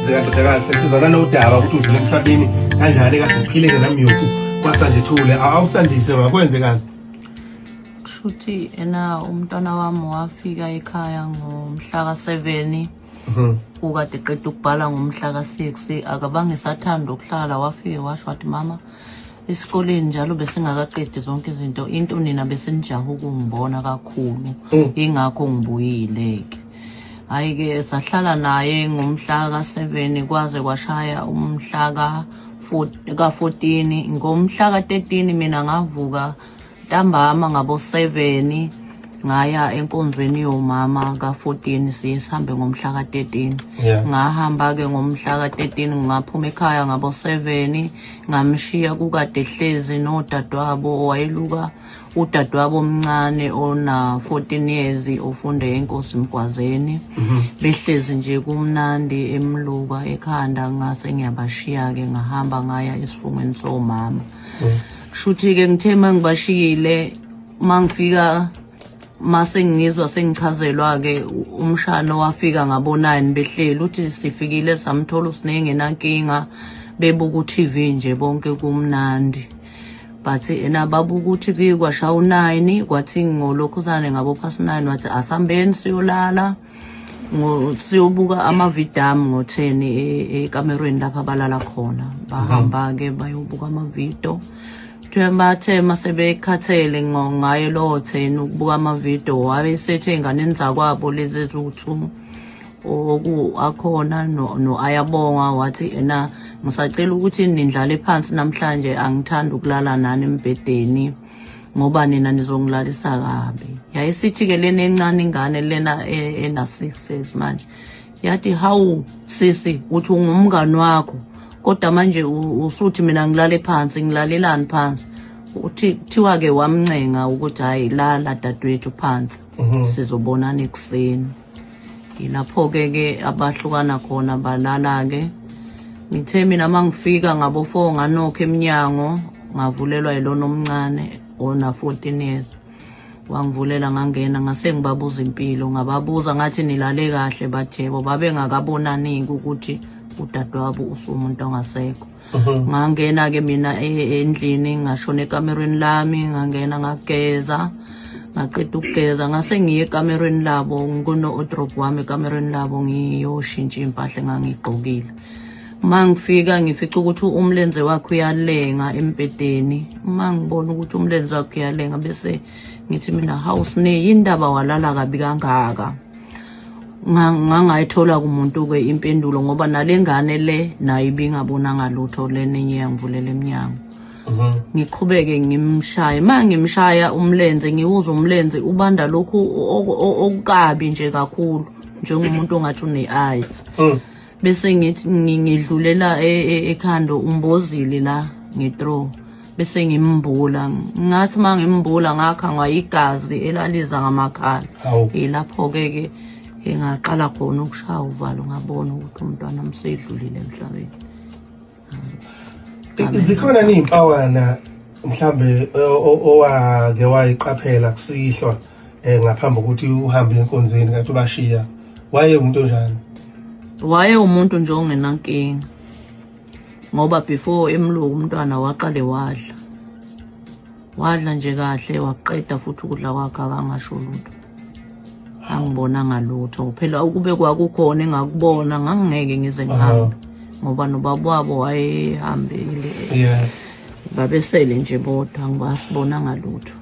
zikaqedakala sesizana nodaba ukuthi udlule emhlabeni kanjani kade siphile namyuku kwasanje Thule awusandise ngakwenze kanti shuthi ena umntwana wami wafika ekhaya ngomhla ka7 ukade eqeda ukubhala ngomhla ka6 akabange sathanda ukuhlala wafike washo wathi mama esikoleni njalo besingakaqedi zonke izinto into nina besenijaha ukungibona kakhulu ingakho ngibuyileke ayike sahlala naye ngomhla ka7 kwaze kwashaya umhla ka14 ngomhla ka13 mina ngavuka ntambama ngabo 7 ngaya enkonzweni yomama ka14 siye sihambe ngomhla ka13 ngahamba ke ngomhla ka13 ngaphuma ekhaya ngabo 7 ngamshiya kukade hlezi nodadewabo wayeluka udadewabo omncane ona 14 years ofunde eNkosi Mgwazeni behlezi nje kumnandi emluka ekhanda ngase ngiyabashiya ke ngahamba ngaya esifungweni somama shuthi ke ngithe mangibashiyile mangifika mase ngizwa sengichazelwa ke umshano wafika ngabo 9 behleli uthi sifikile samthola usinenge nankinga bebuka uTV nje bonke kumnandi bathi ena babuka uTV kwasha u9 kwathi ngolokhuzane ngabo past 9 wathi asambeni siyolala siyobuka amavidam ngo10 ekamerweni lapha balala khona bahamba ke bayobuka amavideo Bathe masebekhathele ngaye lo 10 ukubuka amavideo wabesethe enganeni zakwabo lezi ezithu akhona no ayabonga wathi ena ngisacela ukuthi nindlale phansi namhlanje angithanda ukulala nani embedeni ngoba nina nizongilalisa kabi yayisithi ke lena encane ingane lena ena 6 years manje yathi hawu sisi uthi ungumngani wakho kodwa manje usuthi mina ngilale phansi ngilalelani phansi uthi thiwa ke wamncenga ukuthi hayi lala dadwethu phansi sizobonana ekuseni ilapho ke abahlukana khona balala ke ngithe mina mangifika ngabo 4 nganokho eminyango ngavulelwa yilona omncane ona 14 years wangivulela ngangena ngase ngibabuza impilo ngababuza ngathi nilale kahle bathebo babengakabonani ukuthi udadewabo usumuntu ongasekho ngangena ke mina endlini ngashona ekamerweni lami ngangena ngageza ngaqeda ukugeza ngase ngiye ekamerweni labo ngikuno wardrobe wami ekamerweni labo ngiyoshintsha impahla engangigqokile mangifika ngifica ukuthi umlenze wakhe uyalenga empedeni mangibona ukuthi umlenze wakhe uyalenga bese ngithi mina house ne indaba walala kabi kangaka ngangayithola kumuntu ke impendulo ngoba nalengane le nayo ibingabonanga lutho lenenye yangivulela eminyango ngiqhubeke ngimshaya mangimshaya umlenze ngiwuza umlenze ubanda lokhu okukabi nje kakhulu njengomuntu ongathi une-eyes bese ngithi ngidlulela ekhando umbozili la ngithrow bese ngimbula ngathi mangimbula ngakha ngayigazi elaliza ngamakhala ilapho ke ngaqala khona ukushaya uvalo ngabona ukuthi umntwana umsedlulile emhlabeni zikhona izimpawana mhlambe owake wayiqaphela kusihlwa ngaphambi ukuthi uhambe enkonzweni kanti ubashiya waye umuntu onjani waye umuntu nje ongenankinga ngoba before emluku umntwana waqale wadla nje kahle waqeda futhi ukudla kwakhe akangasho lutho angibonanga lutho phela ukube kwakukhona engakubona ngangeke ngize ngihambe ngoba nobaba wabo wayehambile babesele nje bodwa ngibasibonanga lutho